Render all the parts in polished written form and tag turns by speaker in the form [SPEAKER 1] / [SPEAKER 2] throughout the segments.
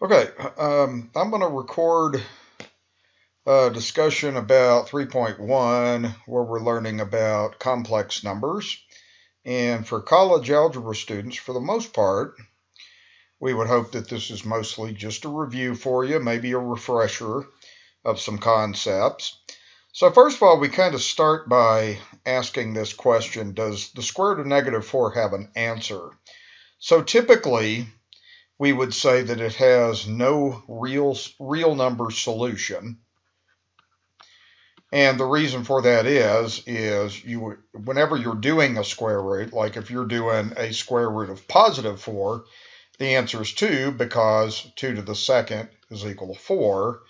[SPEAKER 1] Okay, I'm going to record a discussion about 3.1 where we're learning about complex numbers. And for college algebra students, for the most part, we would hope that this is mostly just a review for you, maybe a refresher of some concepts. So first of all, we kind of start by asking this question: does the square root of -4 have an answer? So typically, we would say that it has no real number solution. And the reason for that is whenever you're doing a square root, like if you're doing a square root of +4, the answer is 2 because 2 to the second is equal to 4,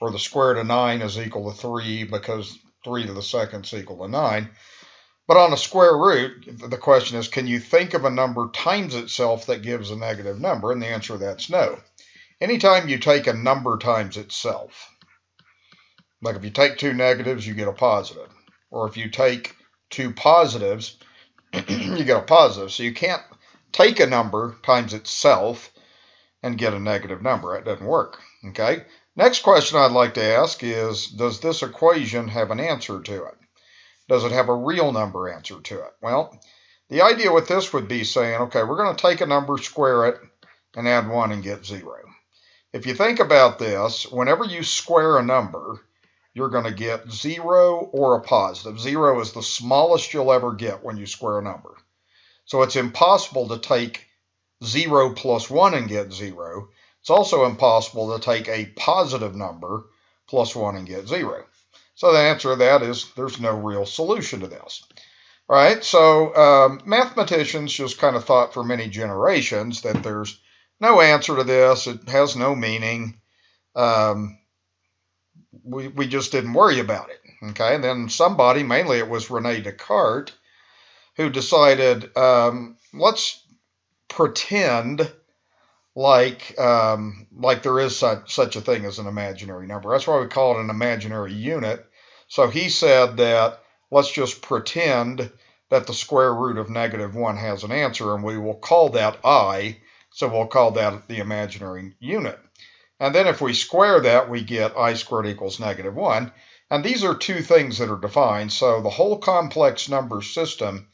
[SPEAKER 1] or the square root of 9 is equal to 3 because 3 to the second is equal to 9. But on a square root, the question is, can you think of a number times itself that gives a negative number? And the answer to that's no. Anytime you take a number times itself, like if you take two negatives, you get a positive. Or if you take two positives, you get a positive. So you can't take a number times itself and get a negative number. That doesn't work. Okay. Next question I'd like to ask is, does this equation have an answer to it? Does it have a real number answer to it? Well, the idea with this would be saying, okay, we're going to take a number, square it, and add 1 and get 0. If you think about this, whenever you square a number, you're going to get 0 or a positive. 0 is the smallest you'll ever get when you square a number. So it's impossible to take 0 plus 1 and get 0. It's also impossible to take a positive number plus 1 and get 0. So the answer to that is there's no real solution to this. All right, so mathematicians just kind of thought for many generations that there's no answer to this. It has no meaning. We just didn't worry about it. Okay, and then somebody, mainly it was René Descartes, who decided let's pretend like there is such a thing as an imaginary number. That's why we call it an imaginary unit. So he said that let's just pretend that the square root of -1 has an answer, and we will call that I. So we'll call that the imaginary unit. And then if we square that, we get I squared equals -1. And these are two things that are defined. So the whole complex number system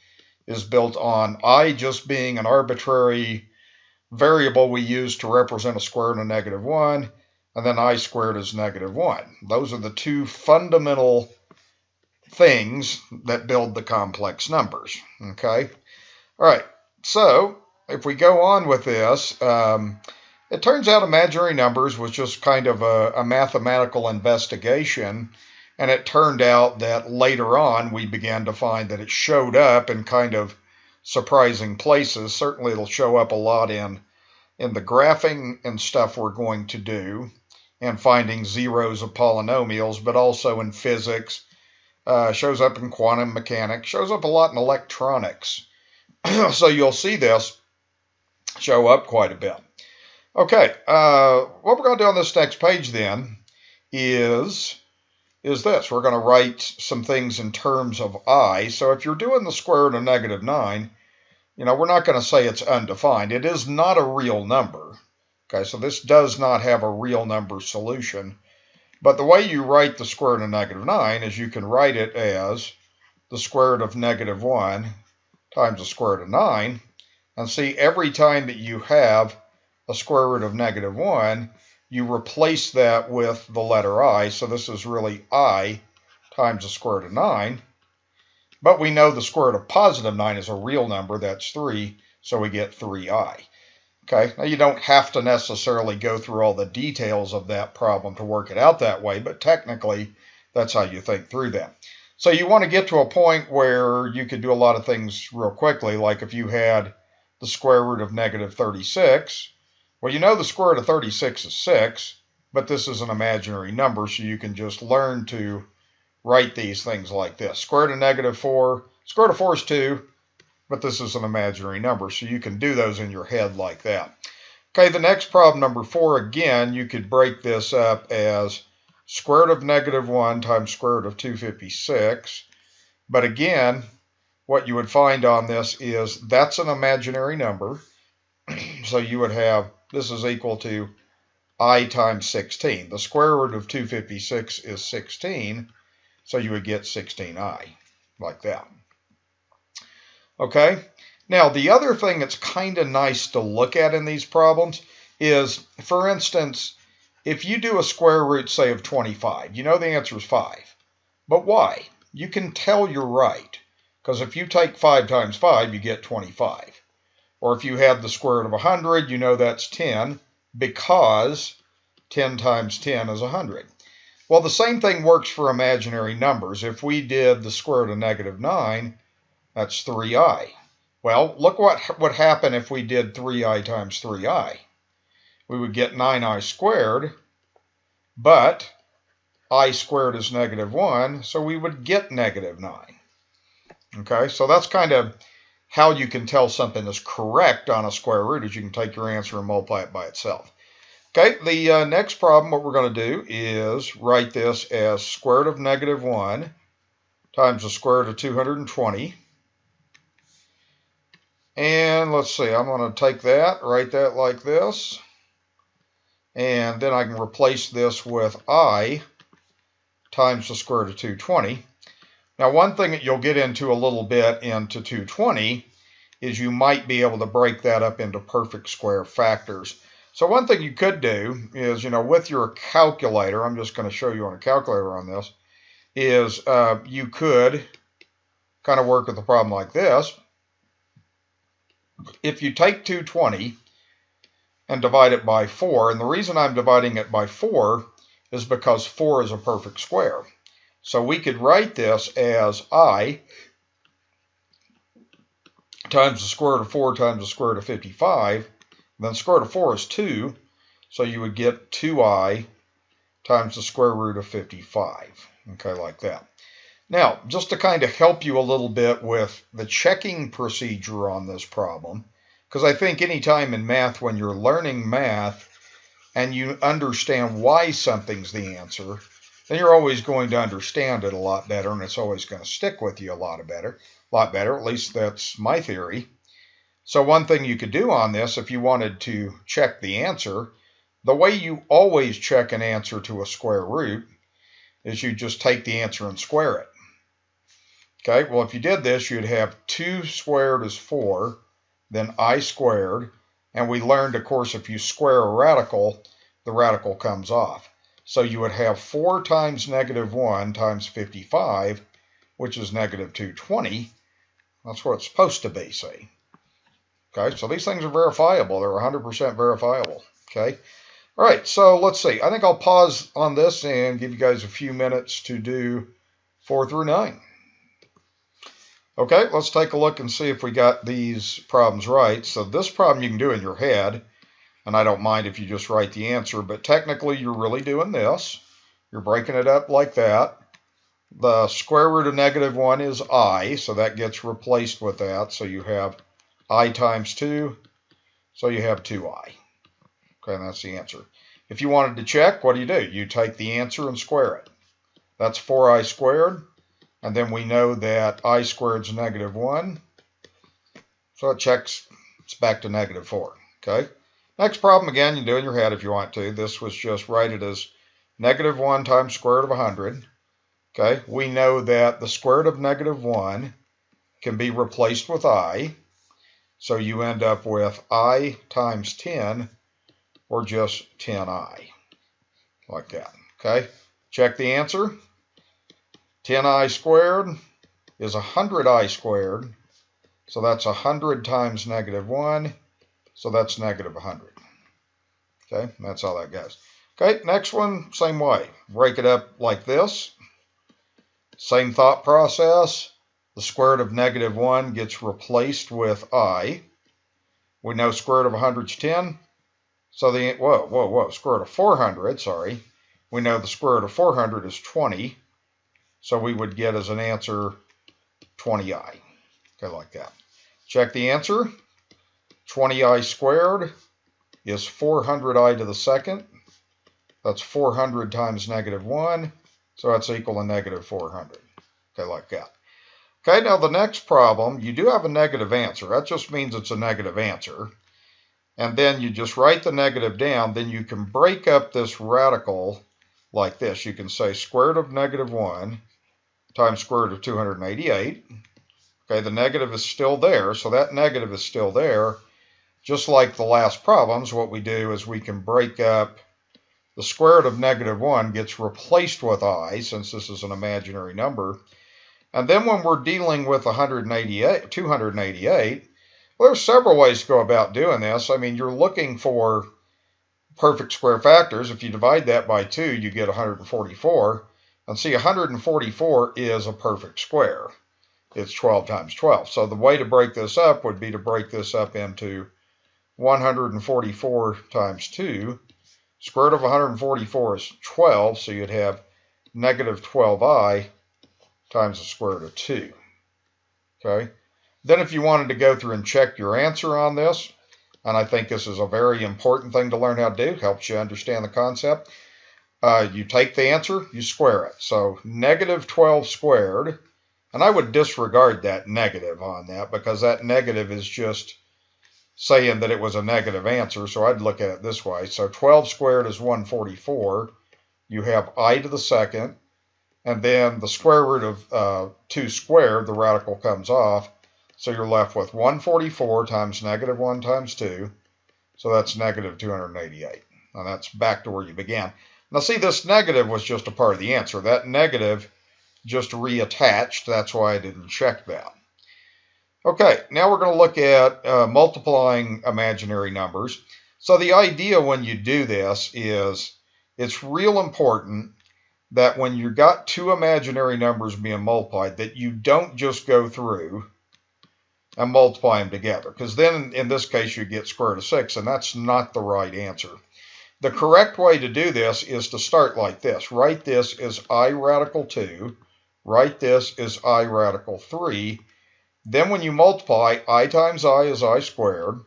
[SPEAKER 1] is built on I just being an arbitrary variable we use to represent a square root of -1, and then I squared is -1. Those are the two fundamental things that build the complex numbers. Okay? All right. So if we go on with this, it turns out imaginary numbers was just kind of a mathematical investigation, and it turned out that later on we began to find that it showed up in kind of surprising places. Certainly it'll show up a lot in the graphing and stuff we're going to do, and finding zeros of polynomials, but also in physics, shows up in quantum mechanics, shows up a lot in electronics. So you'll see this show up quite a bit. Okay, what we're going to do on this next page then is this. We're going to write some things in terms of I. So if you're doing the square root of -9, we're not going to say it's undefined. It is not a real number. Okay, so this does not have a real number solution. But the way you write the square root of -9 is you can write it as the square root of -1 times the square root of 9. And see, every time that you have a square root of -1, you replace that with the letter I. So this is really I times the square root of 9. But we know the square root of +9 is a real number. That's 3. So we get 3I. Okay, now you don't have to necessarily go through all the details of that problem to work it out that way, but technically that's how you think through that. So you want to get to a point where you could do a lot of things real quickly, like if you had the square root of -36. Well, you know the square root of 36 is 6, but this is an imaginary number, so you can just learn to write these things like this. Square root of -4, square root of 4 is 2, but this is an imaginary number, so you can do those in your head like that. Okay, the next problem, number 4, again, you could break this up as square root of -1 times square root of 256. But again, what you would find on this is that's an imaginary number. So you would have, this is equal to I times 16. The square root of 256 is 16, so you would get 16I, like that. Okay? Now, the other thing that's kind of nice to look at in these problems is, for instance, if you do a square root, say, of 25, you know the answer is 5. But why? You can tell you're right, because if you take 5 times 5, you get 25. Or if you have the square root of 100, you know that's 10, because 10 times 10 is 100. Well, the same thing works for imaginary numbers. If we did the square root of negative 9, that's 3i. Well, look what would happen if we did 3i times 3i. We would get 9i squared, but I squared is negative 1, so we would get negative 9. Okay, so that's kind of how you can tell something is correct on a square root, is you can take your answer and multiply it by itself. Okay, the next problem, what we're going to do is write this as square root of negative 1 times the square root of 220. And let's see, I'm going to take that, write that like this. And then I can replace this with I times the square root of 220. Now, one thing that you'll get into a little bit into 220 is you might be able to break that up into perfect square factors. So one thing you could do is, with your calculator, I'm just going to show you on a calculator on this, is you could kind of work with the problem like this. If you take 220 and divide it by 4, and the reason I'm dividing it by 4 is because 4 is a perfect square. So we could write this as I times the square root of 4 times the square root of 55. Then the square root of 4 is 2, so you would get 2i times the square root of 55. Okay, like that. Now, just to kind of help you a little bit with the checking procedure on this problem, because I think anytime in math when you're learning math and you understand why something's the answer, then you're always going to understand it a lot better, and it's always going to stick with you a lot better, at least that's my theory. So one thing you could do on this, if you wanted to check the answer, the way you always check an answer to a square root is you just take the answer and square it. Okay, well, if you did this, you'd have 2 squared is 4, then I squared, and we learned, of course, if you square a radical, the radical comes off. So you would have 4 times negative 1 times 55, which is negative 220. That's what it's supposed to be, see? Okay, so these things are verifiable. They're 100% verifiable. Okay, all right, so let's see. I think I'll pause on this and give you guys a few minutes to do 4 through 9. Okay, let's take a look and see if we got these problems right. So this problem you can do in your head, and I don't mind if you just write the answer, but technically you're really doing this. You're breaking it up like that. The square root of negative 1 is I, so that gets replaced with that. So you have I times 2, so you have 2I. Okay, and that's the answer. If you wanted to check, what do? You take the answer and square it. That's 4I squared, and then we know that I squared is negative 1, so it checks, it's back to negative 4. Okay, next problem, again, you do in your head if you want to. This was just write it as negative 1 times square root of 100. Okay, we know that the square root of negative 1 can be replaced with I, so you end up with I times 10, or just 10I, like that. Okay, check the answer. 10I squared is 100I squared, so that's 100 times negative 1, so that's negative 100. Okay, that's how that goes. Okay, next one, same way. Break it up like this. Same thought process. The square root of negative 1 gets replaced with I. We know square root of 100 is 10. So the, square root of 400, sorry. We know the square root of 400 is 20. So we would get as an answer 20I. Okay, like that. Check the answer. 20I squared is 400I to the second. That's 400 times negative 1. So that's equal to negative 400. Okay, like that. Okay, now the next problem, you do have a negative answer. That just means it's a negative answer. and then you just write the negative down, then you can break up this radical like this. You can say square root of negative 1 times square root of 288. Okay, the negative is still there, so that negative is still there. Just like the last problems, what we do is we can break up the square root of negative 1 gets replaced with I, since this is an imaginary number. And then when we're dealing with 288, well, there's several ways to go about doing this. I mean, you're looking for perfect square factors. If you divide that by 2, you get 144. And see, 144 is a perfect square. It's 12 times 12. So the way to break this up would be to break this up into 144 times 2. Square root of 144 is 12, so you'd have negative 12i times the square root of 2. Okay. Then if you wanted to go through and check your answer on this, and I think this is a very important thing to learn how to do, helps you understand the concept, you take the answer, you square it. So negative 12 squared, and I would disregard that negative on that because that negative is just saying that it was a negative answer, so I'd look at it this way. So 12 squared is 144. You have I to the second, and then the square root of 2 squared, the radical comes off, so you're left with 144 times negative 1 times 2, so that's negative 288. And that's back to where you began. Now see, this negative was just a part of the answer. That negative just reattached, that's why I didn't check that. Okay, now we're going to look at multiplying imaginary numbers. So the idea when you do this is it's real important that when you've got two imaginary numbers being multiplied, that you don't just go through and multiply them together, because then in this case you get square root of 6, and that's not the right answer. The correct way to do this is to start like this. Write this as I radical 2. Write this as I radical 3. Then when you multiply, I times I is I squared.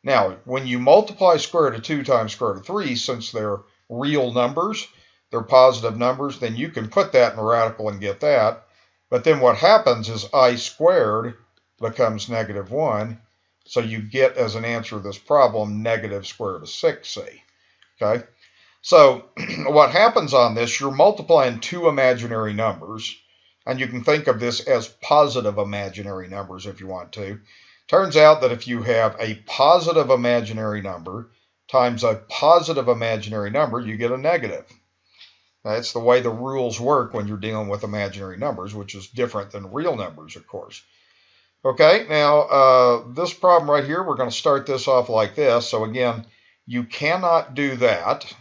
[SPEAKER 1] Now, when you multiply square root of 2 times square root of 3, since they're real numbers, they're positive numbers, then you can put that in the radical and get that. But then what happens is I squared becomes negative 1. So you get as an answer to this problem negative square root of 6c. Okay? So what happens on this, you're multiplying two imaginary numbers. And you can think of this as positive imaginary numbers if you want to. Turns out that if you have a positive imaginary number times a positive imaginary number, you get a negative. That's the way the rules work when you're dealing with imaginary numbers, which is different than real numbers, of course. Okay, now this problem right here, we're going to start this off like this. So again, you cannot do that.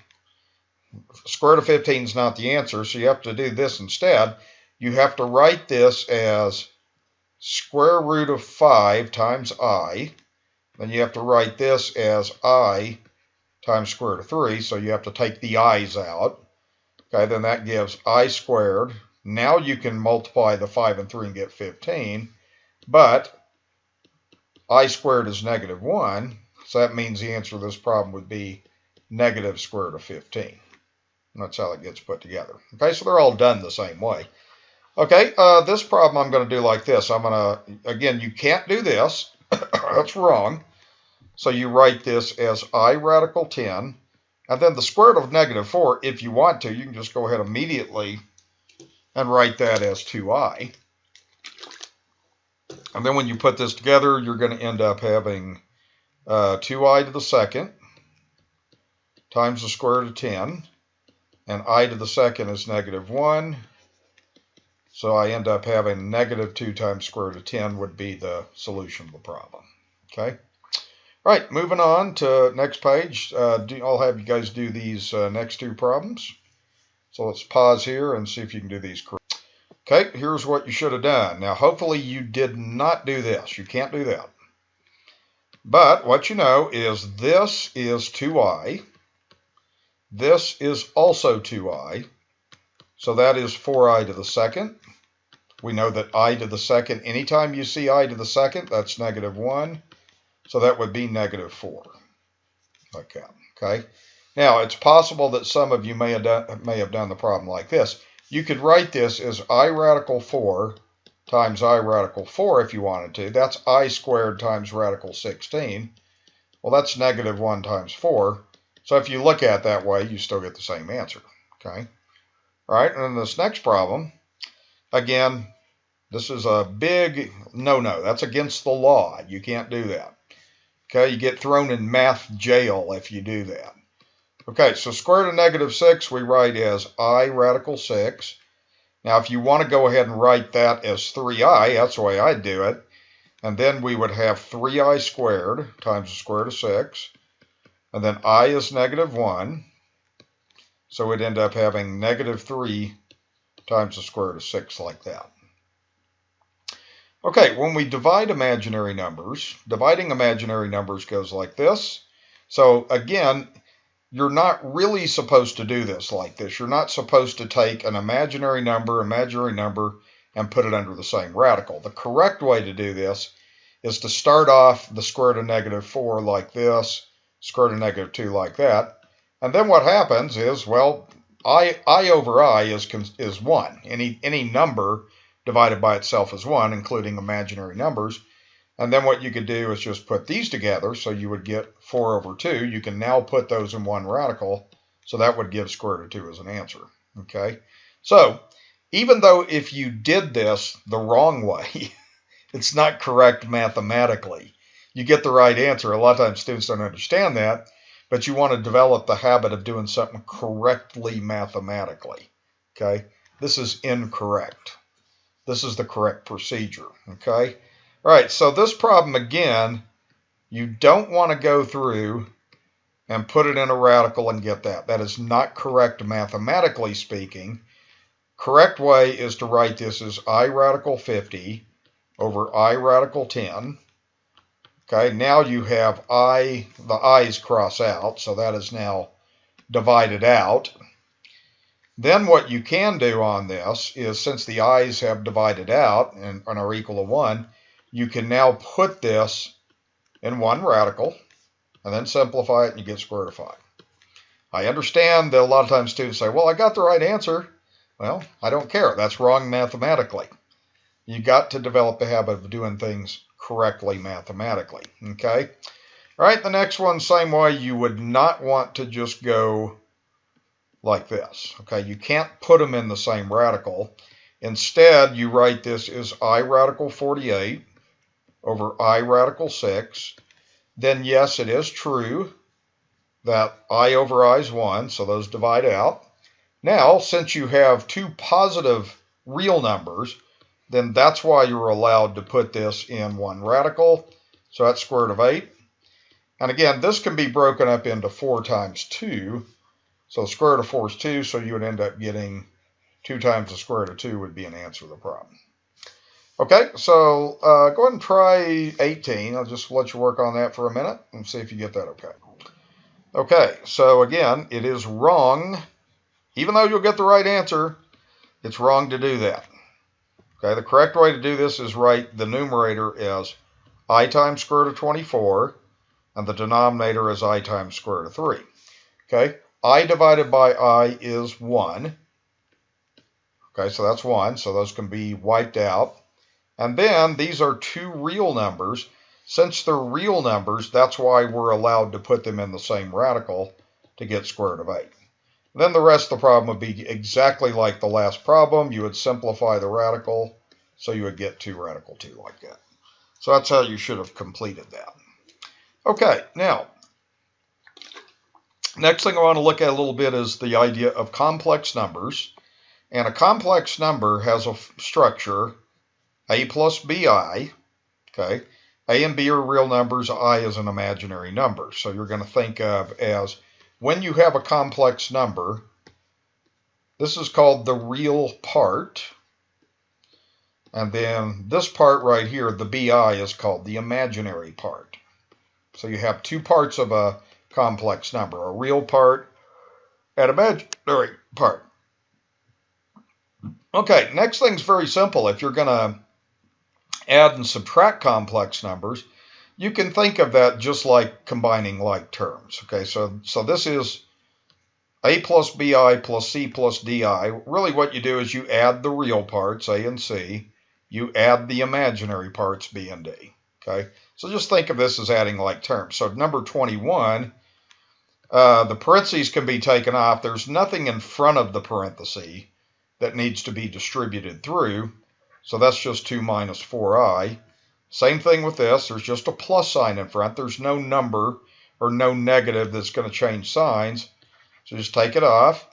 [SPEAKER 1] Square root of 15 is not the answer, so you have to do this instead. You have to write this as square root of 5 times I. Then you have to write this as I times square root of 3. So you have to take the i's out. Okay, then that gives I squared. Now you can multiply the 5 and 3 and get 15. But I squared is negative 1. So that means the answer to this problem would be negative square root of 15. And that's how it gets put together. Okay, so they're all done the same way. Okay, this problem I'm going to do like this. I'm going to, again, you can't do this. That's wrong. So you write this as I radical 10. And then the square root of negative 4, if you want to, you can just go ahead immediately and write that as 2i. And then when you put this together, you're going to end up having 2i to the second times the square root of 10. And I to the second is negative 1. So I end up having negative 2 times square root of 10 would be the solution of the problem. Okay. All right, moving on to next page. I'll have you guys do these next two problems. So let's pause here and see if you can do these correctly. Okay, here's what you should have done. Now, hopefully you did not do this. You can't do that. But what you know is this is 2i. This is also 2i. So that is 4i to the second. We know that I to the second, anytime you see I to the second, that's negative 1. So that would be negative 4. Like that. Okay. Now, it's possible that some of you may have done the problem like this. You could write this as I radical 4 times I radical 4 if you wanted to. That's I squared times radical 16. Well, that's negative 1 times 4. So if you look at it that way, you still get the same answer. Okay. All right, and then this next problem, again, this is a big no-no. That's against the law. You can't do that. Okay, you get thrown in math jail if you do that. Okay, so square root of negative 6 we write as I radical 6. Now, if you want to go ahead and write that as 3i, that's the way I do it. And then we would have 3i squared times the square root of 6. And then I is negative 1. So we'd end up having negative 3 times the square root of 6 like that. Okay, when we divide imaginary numbers, dividing imaginary numbers goes like this. So again, you're not really supposed to do this like this. You're not supposed to take an imaginary number, and put it under the same radical. The correct way to do this is to start off the square root of negative 4 like this, square root of negative 2 like that. And then what happens is, well, I over I is 1. Any number divided by itself is 1, including imaginary numbers. And then what you could do is just put these together, so you would get 4 over 2. You can now put those in one radical, so that would give square root of 2 as an answer. Okay, so even though if you did this the wrong way, it's not correct mathematically. You get the right answer. A lot of times students don't understand that, but you want to develop the habit of doing something correctly mathematically. Okay, this is incorrect. This is the correct procedure. Okay. All right, so this problem, again, you don't want to go through and put it in a radical and get that. That is not correct mathematically speaking. Correct way is to write this as I radical 50 over I radical 10. Okay, now you have the i's cross out, so that is now divided out. Then what you can do on this is, since the i's have divided out and are equal to 1, you can now put this in one radical and then simplify it and you get square root of 5. I understand that a lot of times students say, well, I got the right answer. Well, I don't care. That's wrong mathematically. You got to develop the habit of doing things correctly mathematically. Okay? All right, the next one, same way. You would not want to just go like this. Okay, you can't put them in the same radical. Instead, you write this as I radical 48 over I radical 6. Then yes, it is true that I over I is 1, so those divide out. Now, since you have two positive real numbers, then that's why you're allowed to put this in one radical. So that's square root of 8. And again, this can be broken up into 4 times 2. So square root of 4 is 2, so you would end up getting 2 times the square root of 2 would be an answer to the problem. Okay, so go ahead and try 18. I'll just let you work on that for a minute and see if you get that okay. Okay, so again, it is wrong. Even though you'll get the right answer, it's wrong to do that. Okay, the correct way to do this is write the numerator as I times square root of 24, and the denominator as I times square root of 3. Okay, I divided by I is 1. Okay, so that's 1, so those can be wiped out. And then these are two real numbers. Since they're real numbers, that's why we're allowed to put them in the same radical to get square root of 8. Then the rest of the problem would be exactly like the last problem. You would simplify the radical, so you would get 2 radical 2 like that. So that's how you should have completed that. Okay, now, next thing I want to look at a little bit is the idea of complex numbers. And a complex number has a structure, a plus bi. Okay, a and b are real numbers, I is an imaginary number. So you're going to think of as, when you have a complex number, this is called the real part. And then this part right here, the bi, is called the imaginary part. So you have two parts of a complex number, a real part and imaginary part. Okay, next thing's very simple. If you're going to add and subtract complex numbers, you can think of that just like combining like terms. Okay, so this is a plus bi plus c plus di. Really what you do is you add the real parts, a and c. You add the imaginary parts, b and d. Okay, so just think of this as adding like terms. So number 21, the parentheses can be taken off. There's nothing in front of the parenthesis that needs to be distributed through. So that's just 2 minus 4i. Same thing with this. There's just a plus sign in front. There's no number or no negative that's going to change signs. So just take it off.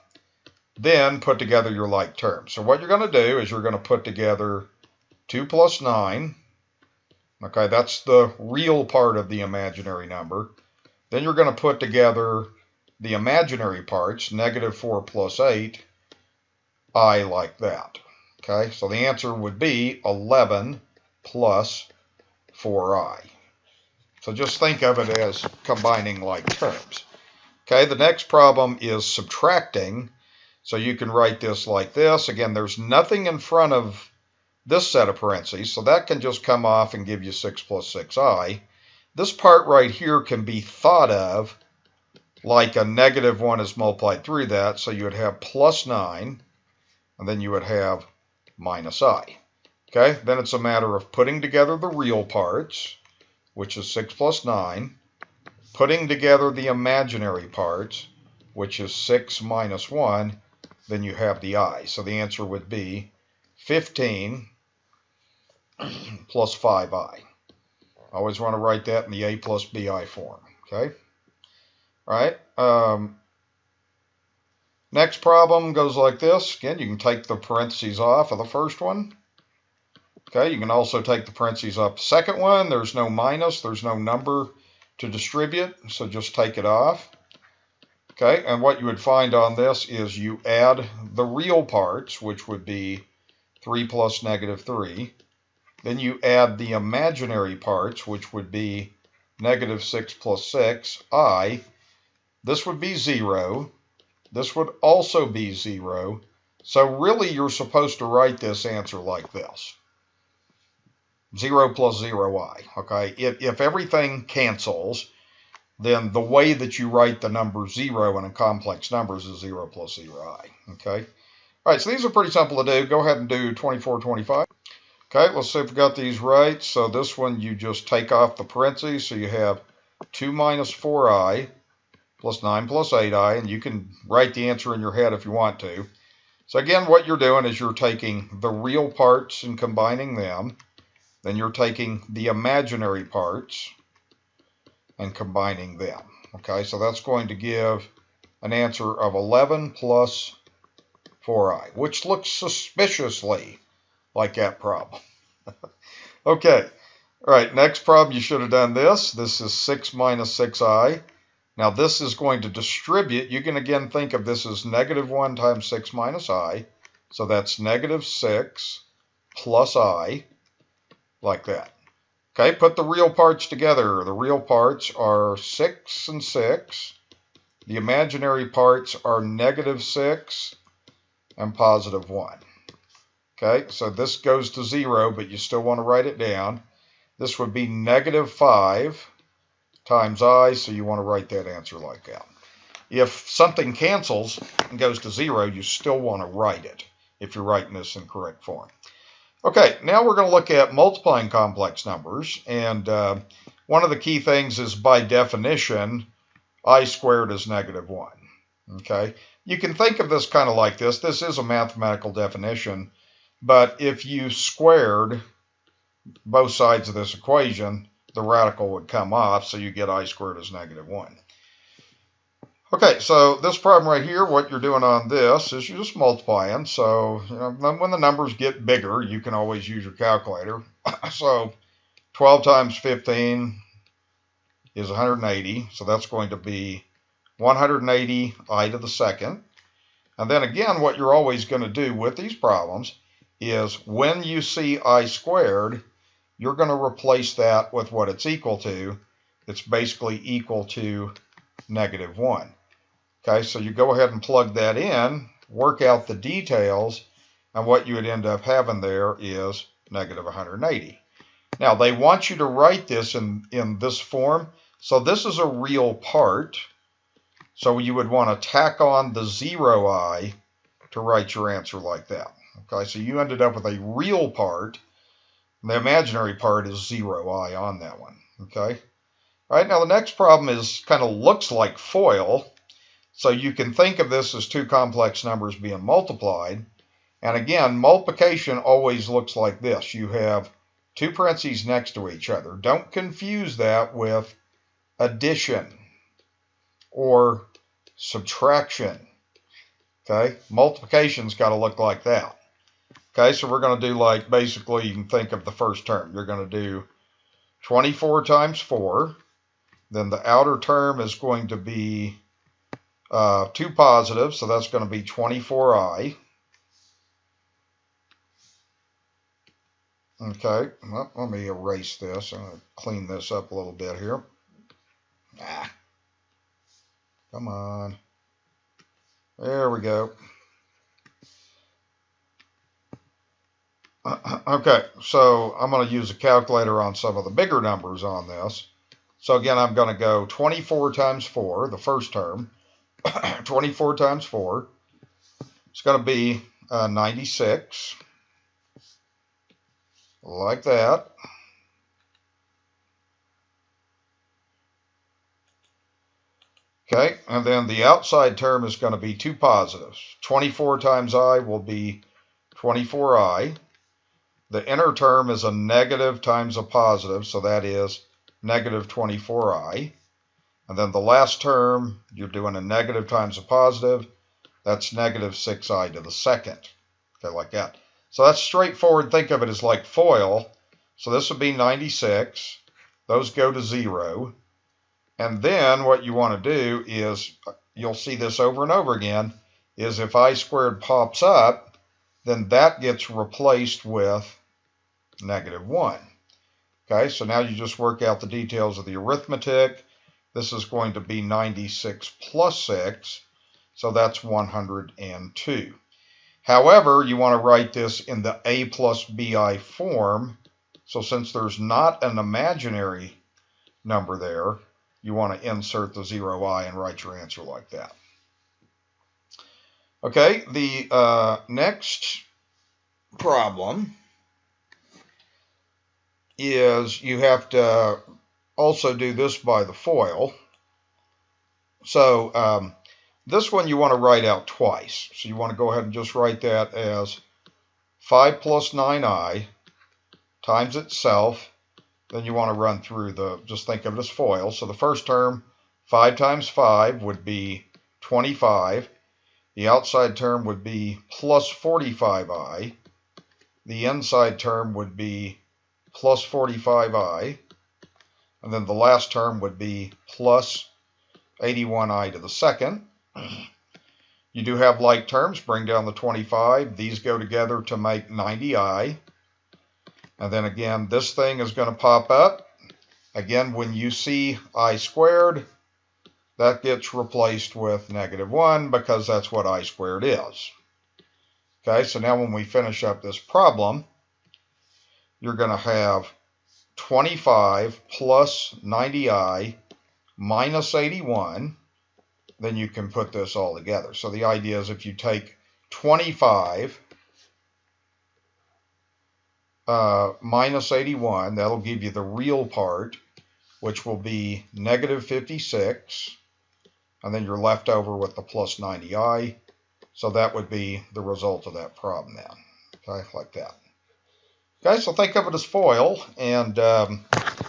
[SPEAKER 1] Then put together your like terms. So what you're going to do is you're going to put together 2 plus 9. Okay, that's the real part of the imaginary number. Then you're going to put together the imaginary parts, negative 4 plus 8, I like that. Okay, so the answer would be 11 plus 4i. So just think of it as combining like terms. Okay, the next problem is subtracting. So you can write this like this. Again, there's nothing in front of this set of parentheses, so that can just come off and give you 6 plus 6i. This part right here can be thought of like a negative 1 is multiplied through that, so you would have plus 9, and then you would have minus I. Okay, then it's a matter of putting together the real parts, which is 6 plus 9, putting together the imaginary parts, which is 6 minus 1, then you have the I. So the answer would be 15 plus 5i. I always want to write that in the a plus bi form. Okay? All right. Next problem goes like this. Again, you can take the parentheses off of the first one. Okay, you can also take the parentheses off the second one. There's no minus. There's no number to distribute, so just take it off. Okay, and what you would find on this is you add the real parts, which would be 3 plus negative 3. Then you add the imaginary parts, which would be negative 6 plus 6, I. This would be 0. This would also be 0. So really you're supposed to write this answer like this. 0 plus 0i. Okay, if everything cancels, then the way that you write the number 0 in a complex numbers is 0 plus 0i. Okay. All right, so these are pretty simple to do. Go ahead and do 24, 25. Okay, let's see if we got these right. So this one, you just take off the parentheses. So you have 2 minus 4i plus 9 plus 8i, and you can write the answer in your head if you want to. So again, what you're doing is you're taking the real parts and combining them. Then you're taking the imaginary parts and combining them. Okay, so that's going to give an answer of 11 plus 4i, which looks suspiciously like that problem. Okay, all right, next problem, you should have done this. This is 6 minus 6i. Now this is going to distribute. You can again think of this as negative 1 times 6 minus I. So that's negative 6 plus I, like that. Okay, put the real parts together. The real parts are 6 and 6. The imaginary parts are negative 6 and positive 1. Okay, so this goes to 0, but you still want to write it down. This would be negative 5 times I, so you want to write that answer like that. If something cancels and goes to 0, you still want to write it if you're writing this in correct form. Okay, now we're going to look at multiplying complex numbers, and one of the key things is, by definition, I squared is negative 1. Okay, you can think of this kind of like this. This is a mathematical definition, but if you squared both sides of this equation, the radical would come off, so you get I squared is negative 1. Okay, so this problem right here, what you're doing on this is you're just multiplying. So when the numbers get bigger, you can always use your calculator. So 12 times 15 is 180. So that's going to be 180 I to the second. And then again, what you're always going to do with these problems is when you see I squared, you're going to replace that with what it's equal to. It's basically equal to negative 1. Okay, so you go ahead and plug that in, work out the details, and what you would end up having there is negative 180. Now, they want you to write this in this form. So this is a real part. So you would want to tack on the 0i to write your answer like that. Okay, so you ended up with a real part. The imaginary part is 0i on that one. Okay. All right, now the next problem is kind of looks like FOIL. So you can think of this as two complex numbers being multiplied. And again, multiplication always looks like this. You have two parentheses next to each other. Don't confuse that with addition or subtraction. Okay, multiplication's got to look like that. Okay, so we're going to do like, basically you can think of the first term. You're going to do 24 times 4. Then the outer term is going to be 2 positive, so that's going to be 24i. Okay, well, let me erase this. I'm going to clean this up a little bit here. Come on. There we go. Okay, so I'm going to use a calculator on some of the bigger numbers on this. So again, I'm going to go 24 times 4, the first term. 24 times 4. It's going to be 96. Like that. Okay, and then the outside term is going to be 2 positives. 24 times I will be 24i. The inner term is a negative times a positive, so that is negative 24i. And then the last term, you're doing a negative times a positive. That's negative 6i to the second. Okay, like that. So that's straightforward. Think of it as like FOIL. So this would be 96. Those go to 0. And then what you want to do is, you'll see this over and over again, is if I squared pops up, then that gets replaced with negative 1. Okay, so now you just work out the details of the arithmetic. This is going to be 96 plus 6, so that's 102. However, you want to write this in the a plus bi form. So since there's not an imaginary number there, you want to insert the 0i and write your answer like that. Okay, the next problem is you have to also do this by the FOIL. So this one you want to write out twice. So you want to go ahead and just write that as 5 plus 9i times itself. Then you want to run through just think of it as FOIL. So the first term, 5 times 5 would be 25. The outside term would be plus 45i. The inside term would be plus 45i. And then the last term would be plus 81i to the second. You do have like terms. Bring down the 25. These go together to make 90i. And then again, this thing is going to pop up. Again, when you see I squared, that gets replaced with negative 1 because that's what I squared is. Okay, so now when we finish up this problem, you're going to have 25 plus 90i minus 81. Then you can put this all together. So the idea is if you take 25 minus 81, that'll give you the real part, which will be negative 56. And then you're left over with the plus 90i. So that would be the result of that problem then. Okay, like that. Okay, so think of it as FOIL. And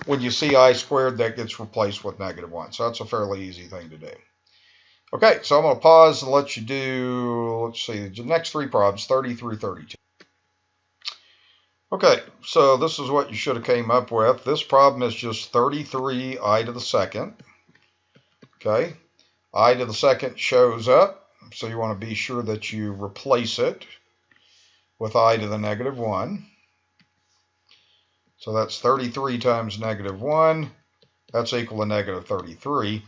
[SPEAKER 1] when you see I squared, that gets replaced with negative 1. So that's a fairly easy thing to do. Okay, so I'm going to pause and let you do, let's see, the next 3 problems, 30 through 32. Okay, so this is what you should have came up with. This problem is just 33i to the second. Okay, I to the second shows up, so you want to be sure that you replace it with I to the negative 1. So that's 33 times negative 1. That's equal to negative 33.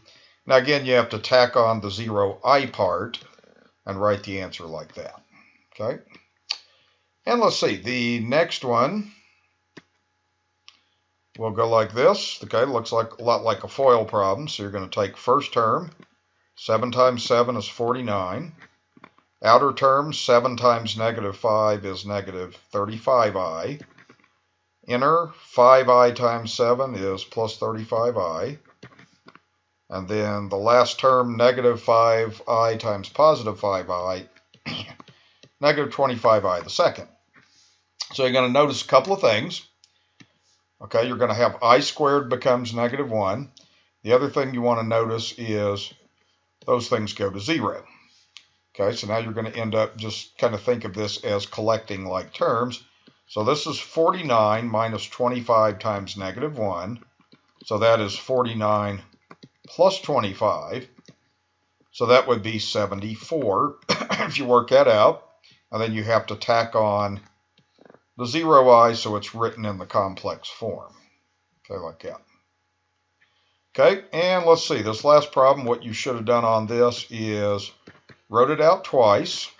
[SPEAKER 1] Now again, you have to tack on the 0i part and write the answer like that. Okay. And let's see, the next one will go like this. Okay, looks like a lot like a FOIL problem. So you're going to take first term, 7 times 7 is 49. Outer term, 7 times negative 5 is negative 35i. Inner 5i times 7 is plus 35i. And then the last term, negative 5i times positive 5i, negative 25i the second. So you're going to notice a couple of things. Okay, you're going to have I squared becomes negative 1. The other thing you want to notice is those things go to 0. Okay, so now you're going to end up just kind of think of this as collecting like terms. So this is 49 minus 25 times negative 1. So that is 49 plus 25. So that would be 74 if you work that out. And then you have to tack on the 0i so it's written in the complex form. Okay, like that. Okay, and let's see, this last problem, what you should have done on this is wrote it out twice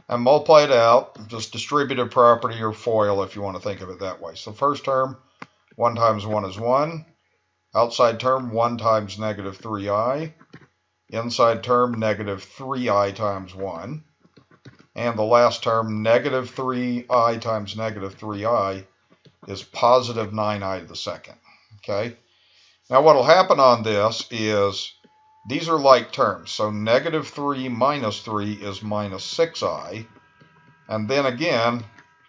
[SPEAKER 1] and multiply it out, just distributive property or FOIL if you want to think of it that way. So first term, 1 times 1 is 1. Outside term, 1 times negative 3i. Inside term, negative 3i times 1. And the last term, negative 3i times negative 3i, is positive 9i to the second. Okay? Now what will happen on this is these are like terms. So negative 3 minus 3 is minus 6i. And then again,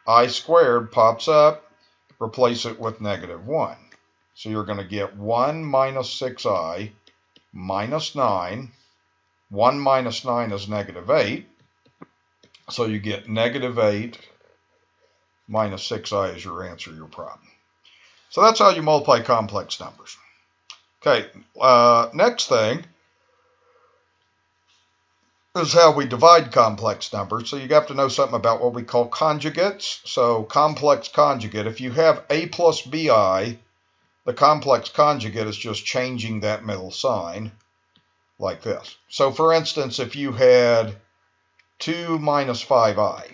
[SPEAKER 1] I squared pops up, replace it with negative 1. So you're going to get 1 minus 6i minus 9. 1 minus 9 is negative 8. So you get negative 8 minus 6i is your answer to your problem. So that's how you multiply complex numbers. Okay, next thing is how we divide complex numbers. So you have to know something about what we call conjugates. So complex conjugate, if you have a plus bi, the complex conjugate is just changing that middle sign like this. So for instance, if you had 2 minus 5i,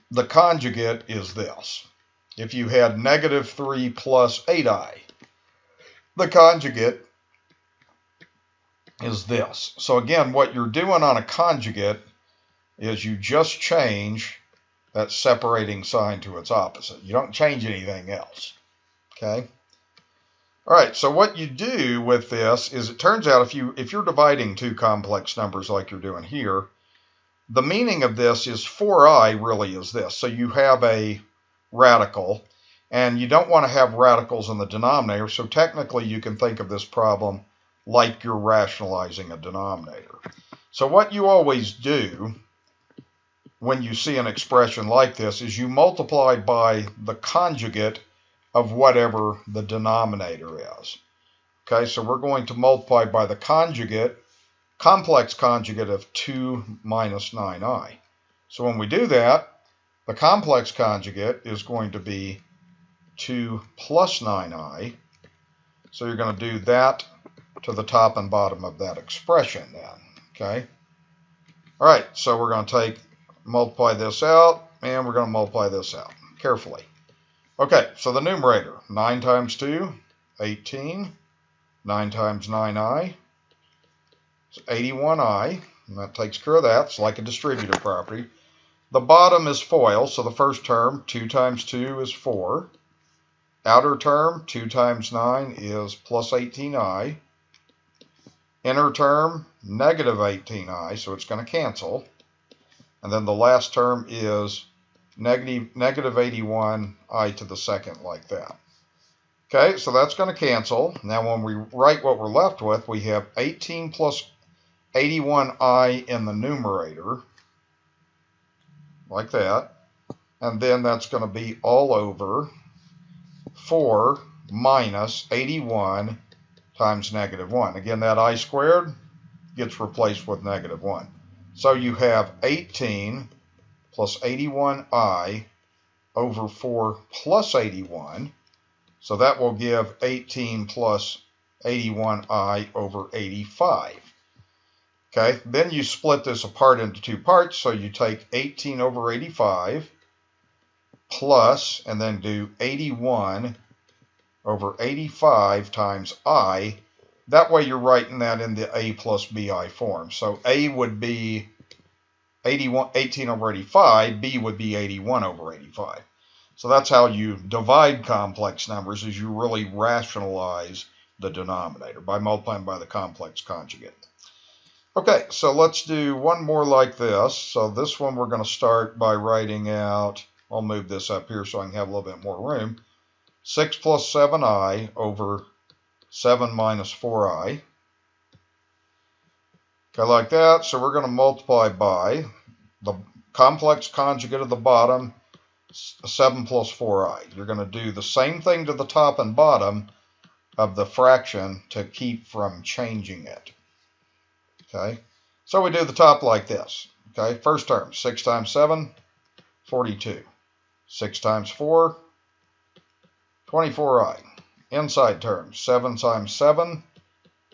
[SPEAKER 1] the conjugate is this. If you had negative 3 plus 8i, the conjugate is this. So again, what you're doing on a conjugate is you just change that separating sign to its opposite. You don't change anything else. Okay? All right, so what you do with this is it turns out if you're dividing two complex numbers like you're doing here, the meaning of this is 4i really is this. So you have a radical, and you don't want to have radicals in the denominator, so technically you can think of this problem like you're rationalizing a denominator. So what you always do when you see an expression like this is you multiply by the conjugate of whatever the denominator is. Okay, so we're going to multiply by the conjugate, complex conjugate of 2 minus 9i. So when we do that, the complex conjugate is going to be 2 plus 9i. So you're going to do that to the top and bottom of that expression then. Okay? All right, so we're going to multiply this out, and we're going to multiply this out carefully. Okay, so the numerator, 9 times 2, 18. 9 times 9i, it's 81i, and that takes care of that. It's like a distributive property. The bottom is FOIL, so the first term, 2 times 2 is 4. Outer term, 2 times 9 is plus 18i. Inner term, negative 18i, so it's going to cancel. And then the last term is negative 81i to the second, like that. Okay, so that's going to cancel. Now when we write what we're left with, we have 18 plus 81i in the numerator, like that. And then that's going to be all over 4 minus 81 times negative 1. Again, that I squared gets replaced with negative 1. So you have 18 plus 81i over 4 plus 81. So that will give 18 plus 81i over 85. Okay, then you split this apart into two parts. So you take 18 over 85 plus, and then do 81 over 85 times I. That way you're writing that in the a plus bi form. So a would be 18 over 85, b would be 81 over 85. So that's how you divide complex numbers, is you really rationalize the denominator by multiplying by the complex conjugate. Okay, so let's do one more like this. So this one we're going to start by writing out, I'll move this up here so I can have a little bit more room, 6 plus 7i over 7 minus 4i. Okay, like that. So we're going to multiply by the complex conjugate of the bottom, 7 plus 4i. You're going to do the same thing to the top and bottom of the fraction to keep from changing it. Okay, so we do the top like this. Okay, first term, 6 times 7, 42. 6 times 4, 24i. Inside term, 7 times 7,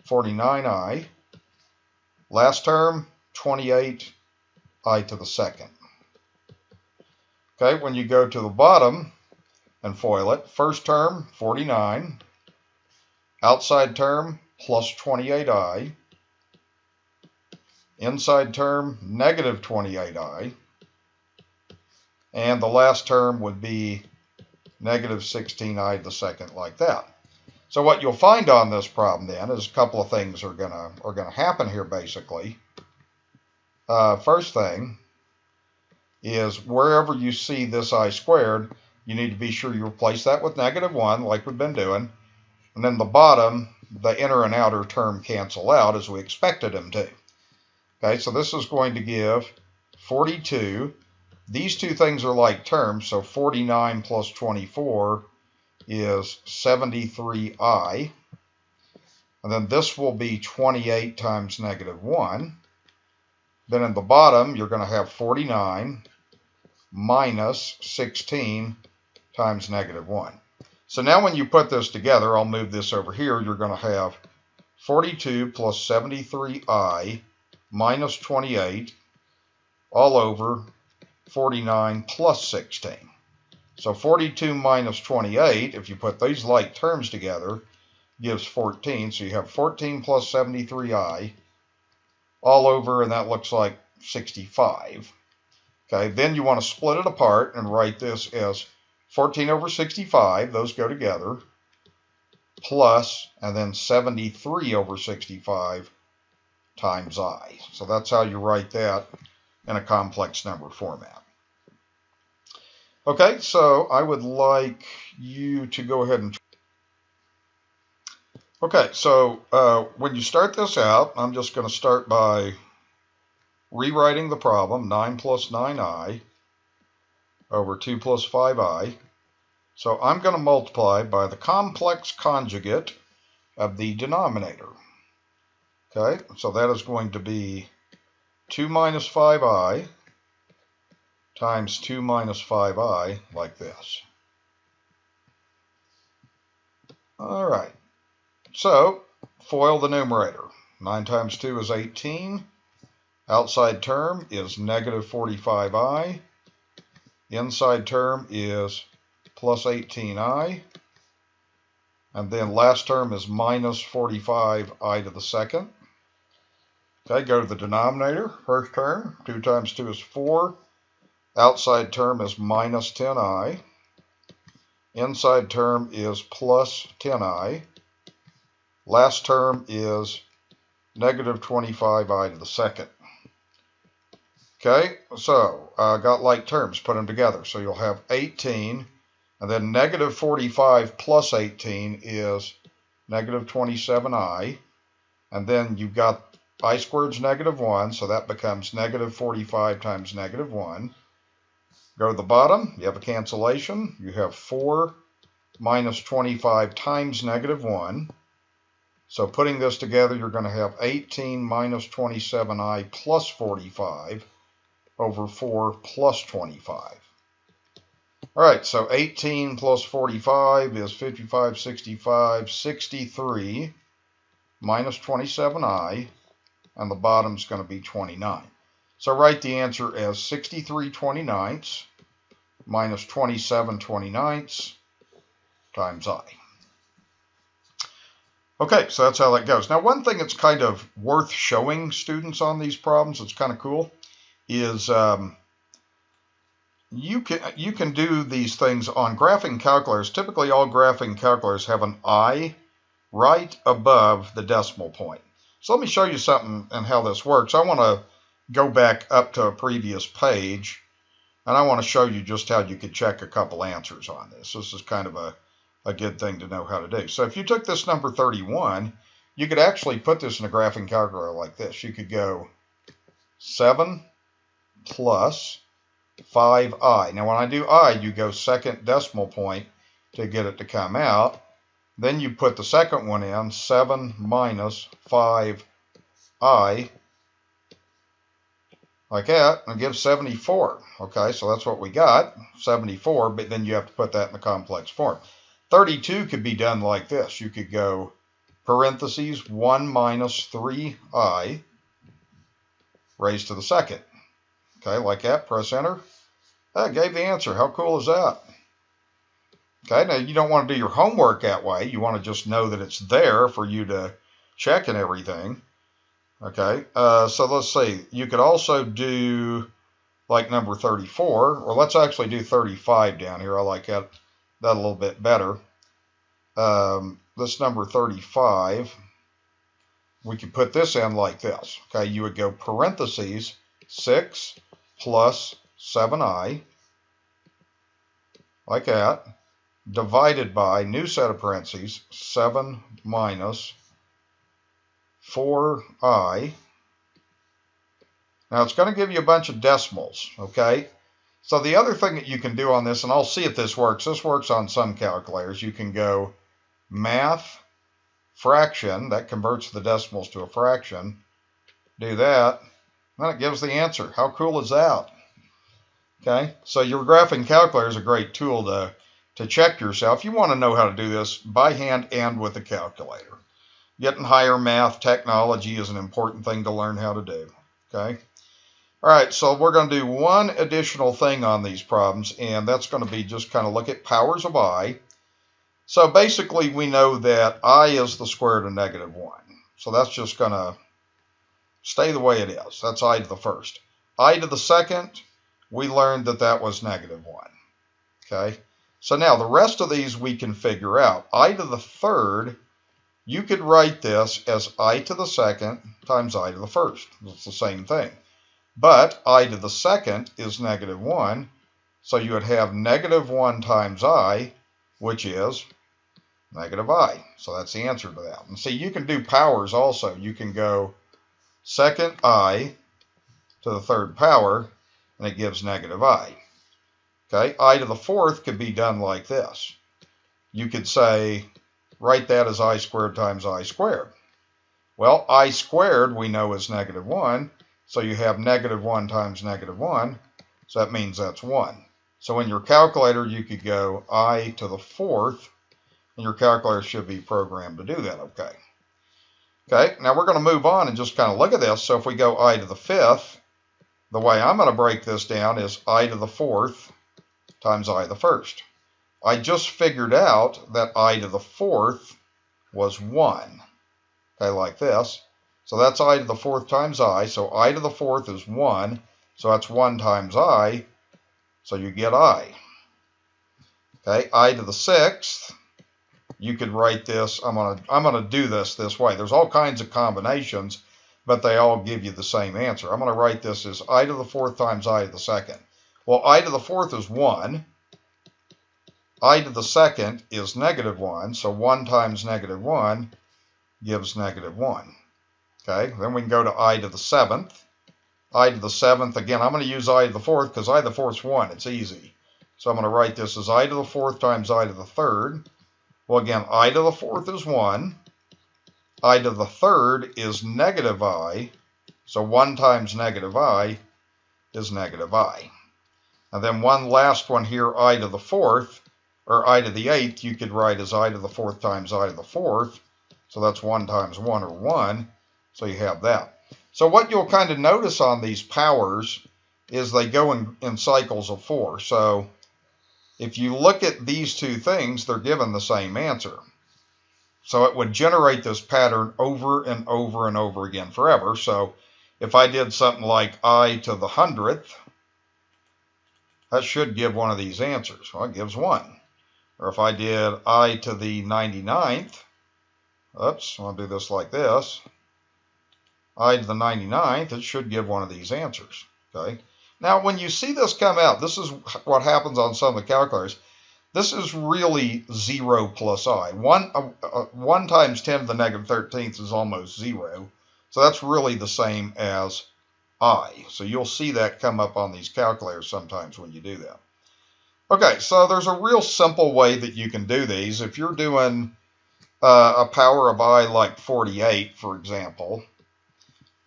[SPEAKER 1] 49i. Last term, 28i to the second. Okay, when you go to the bottom and FOIL it, first term, 49. Outside term, plus 28i. Inside term, negative 28i. And the last term would be negative 16i to the second, like that. So what you'll find on this problem then is a couple of things are gonna happen here basically. First thing is wherever you see this I squared, you need to be sure you replace that with -1 like we've been doing. And then the bottom, the inner and outer term cancel out as we expected them to. Okay, so this is going to give 42. These two things are like terms, so 49 plus 24 is 73i. And then this will be 28 times -1. Then in the bottom, you're going to have 49 minus 16 times -1. So now when you put this together, I'll move this over here, you're going to have 42 plus 73i minus 28 all over 49 plus 16. So 42 minus 28, if you put these like terms together, gives 14. So you have 14 plus 73i all over, and that looks like 65. Okay, then you want to split it apart and write this as 14 over 65, those go together, plus, and then 73 over 65 times I. So that's how you write that in a complex number format. Okay, so I would like you to go ahead and... Okay, so when you start this out, I'm just going to start by rewriting the problem, 9 plus 9i over 2 plus 5i. So I'm going to multiply by the complex conjugate of the denominator. Okay, so that is going to be 2 minus 5i times 2 minus 5i, like this. All right, so FOIL the numerator. 9 times 2 is 18. Outside term is negative 45i. Inside term is plus 18i. And then last term is minus 45i to the second. Okay, go to the denominator. First term, 2 times 2 is 4. Outside term is minus 10i. Inside term is plus 10i. Last term is negative 25i to the second. Okay, so got like terms, put them together. So you'll have 18, and then negative 45 plus 18 is negative 27i. And then you've got I squared's -1, so that becomes negative 45 times -1. Go to the bottom, you have a cancellation. You have 4 minus 25 times -1. So putting this together, you're going to have 18 minus 27i plus 45 over 4 plus 25. All right, so 18 plus 45 is 55, 65, 63 minus 27i, and the bottom's going to be 29. So write the answer as 63 29ths minus 27 29ths times I. Okay, so that's how that goes. Now, one thing that's kind of worth showing students on these problems, it's kind of cool, is you can do these things on graphing calculators. Typically, all graphing calculators have an I right above the decimal point. So let me show you something and how this works. I want to go back up to a previous page, and I want to show you just how you could check a couple answers on this. This is kind of a good thing to know how to do. So if you took this number 31, you could actually put this in a graphing calculator like this. You could go 7 plus 5i. Now when I do I, you go second decimal point to get it to come out. Then you put the second one in, 7 minus 5i, like that, and it gives 74. Okay, so that's what we got, 74, but then you have to put that in the complex form. 32 could be done like this. You could go parentheses 1 minus 3i raised to the second. Okay, like that, press enter. That gave the answer. How cool is that? Okay, now you don't want to do your homework that way. You want to just know that it's there for you to check and everything. Okay, so let's see. You could also do like number 34, or let's actually do 35 down here. I like that a little bit better. This number 35, we could put this in like this. Okay, you would go parentheses 6 plus 7i, like that, divided by, new set of parentheses, 7 minus 4i. Now it's going to give you a bunch of decimals, okay? So the other thing that you can do on this, and I'll see if this works on some calculators, you can go math fraction, that converts the decimals to a fraction, do that, then it gives the answer. How cool is that? Okay, so your graphing calculator is a great tool to check yourself. You want to know how to do this by hand and with a calculator. Getting higher math technology is an important thing to learn how to do. Okay. All right, so we're going to do one additional thing on these problems, and that's going to be just kind of look at powers of I. So basically, we know that I is the square root of negative 1. So that's just going to stay the way it is. That's I to the first. I to the second, we learned that that was negative 1. Okay. So now the rest of these we can figure out. I to the third, you could write this as I to the second times I to the first. It's the same thing. But I to the second is negative 1, so you would have negative 1 times I, which is negative I. So that's the answer to that. And see, you can do powers also. You can go second I to the third power, and it gives negative I. Okay, I to the fourth could be done like this. You could say, write that as I squared times I squared. Well, I squared we know is negative 1. So you have negative 1 times negative 1, so that means that's 1. So in your calculator, you could go I to the fourth, and your calculator should be programmed to do that, okay? Okay, now we're going to move on and just kind of look at this. So if we go I to the fifth, the way I'm going to break this down is I to the fourth times I to the first. I just figured out that I to the fourth was 1, okay, like this. So that's I to the fourth times I. So I to the fourth is 1. So that's 1 times I. So you get I. Okay, I to the sixth. You could write this. I'm gonna do this way. There's all kinds of combinations, but they all give you the same answer. I'm gonna write this as I to the fourth times I to the second. Well, I to the fourth is 1. I to the second is negative 1. So 1 times negative 1 gives negative 1. Okay, then we can go to I to the seventh. I to the seventh, again, I'm going to use I to the fourth because I to the fourth is 1. It's easy. So I'm going to write this as I to the fourth times I to the third. Well, again, I to the fourth is 1. I to the third is negative I. So 1 times negative I is negative I. And then one last one here, I to the fourth, or I to the eighth, you could write as I to the fourth times I to the fourth. So that's 1 times 1, or 1. So you have that. So what you'll kind of notice on these powers is they go in cycles of 4. So if you look at these two things, they're given the same answer. So it would generate this pattern over and over and over again forever. So if I did something like I to the 100th, that should give one of these answers. Well, it gives 1. Or if I did I to the 99th, oops, I'll do this like this. I to the 99th, it should give one of these answers. Okay. Now, when you see this come out, this is what happens on some of the calculators. This is really 0 plus I. 1 times 10 to the negative 13th is almost 0. So that's really the same as I. So you'll see that come up on these calculators sometimes when you do that. Okay, so there's a real simple way that you can do these. If you're doing a power of I like 48, for example,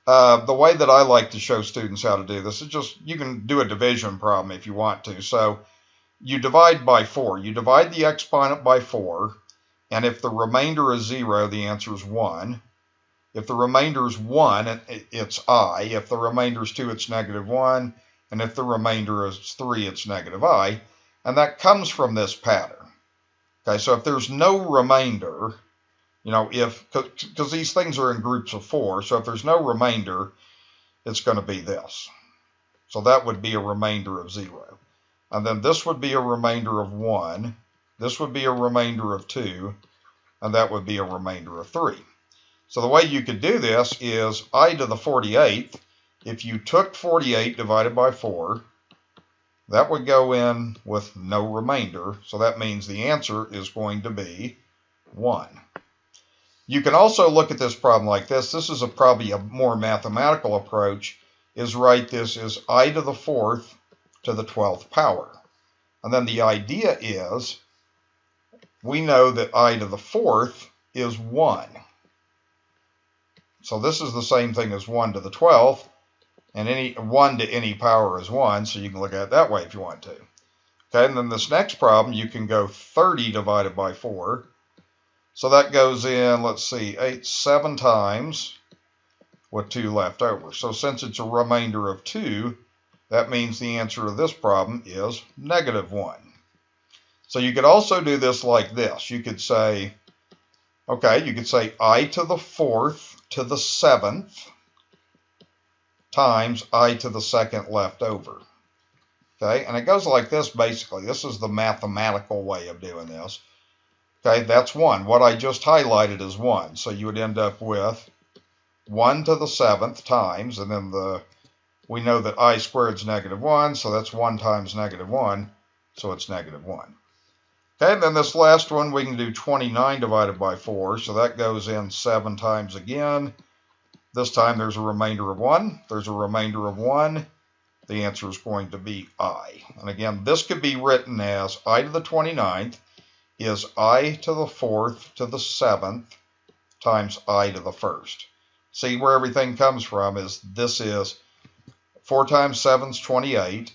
[SPEAKER 1] the way that I like to show students how to do this is just, you can do a division problem if you want to. So you divide by 4. You divide the exponent by 4, and if the remainder is 0, the answer is 1. If the remainder is 1, it's I. If the remainder is 2, it's negative 1. And if the remainder is 3, it's negative I. And that comes from this pattern. Okay, so if there's no remainder, because these things are in groups of 4, so if there's no remainder, it's going to be this. So that would be a remainder of 0. And then this would be a remainder of 1. This would be a remainder of 2. And that would be a remainder of 3. So the way you could do this is I to the 48th. If you took 48 divided by 4, that would go in with no remainder. So that means the answer is going to be 1. You can also look at this problem like this. This is probably a more mathematical approach, is write this as I to the 4th to the 12th power. And then the idea is, we know that I to the 4th is 1. So this is the same thing as 1 to the 12th, and 1 to any power is 1, so you can look at it that way if you want to. Okay, and then this next problem, you can go 30 divided by 4. So that goes in, let's see, 7 times with 2 left over. So since it's a remainder of 2, that means the answer to this problem is negative 1. So you could also do this like this. You could say, okay, you could say I to the 4th to the 7th times I to the 2nd left over. Okay, and it goes like this basically. This is the mathematical way of doing this. Okay, that's 1. What I just highlighted is 1. So you would end up with 1 to the 7th times, and then we know that I squared is negative 1, so that's 1 times negative 1, so it's negative 1. Okay, and then this last one, we can do 29 divided by 4, so that goes in 7 times again. This time there's a remainder of 1. There's a remainder of 1. The answer is going to be I. And again, this could be written as I to the 29th is I to the 4th to the 7th times I to the 1st. See where everything comes from is this is 4 times 7 is 28,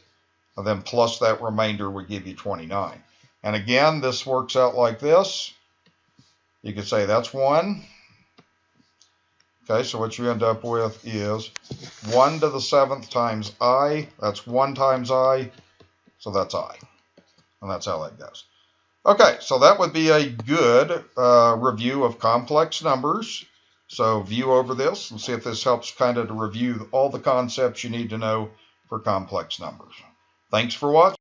[SPEAKER 1] and then plus that remainder would give you 29. And again, this works out like this. You could say that's 1. Okay, so what you end up with is 1 to the 7th times I. That's 1 times I, so that's I. And that's how that goes. Okay, so that would be a good review of complex numbers. So view over this and see if this helps kind of to review all the concepts you need to know for complex numbers. Thanks for watching.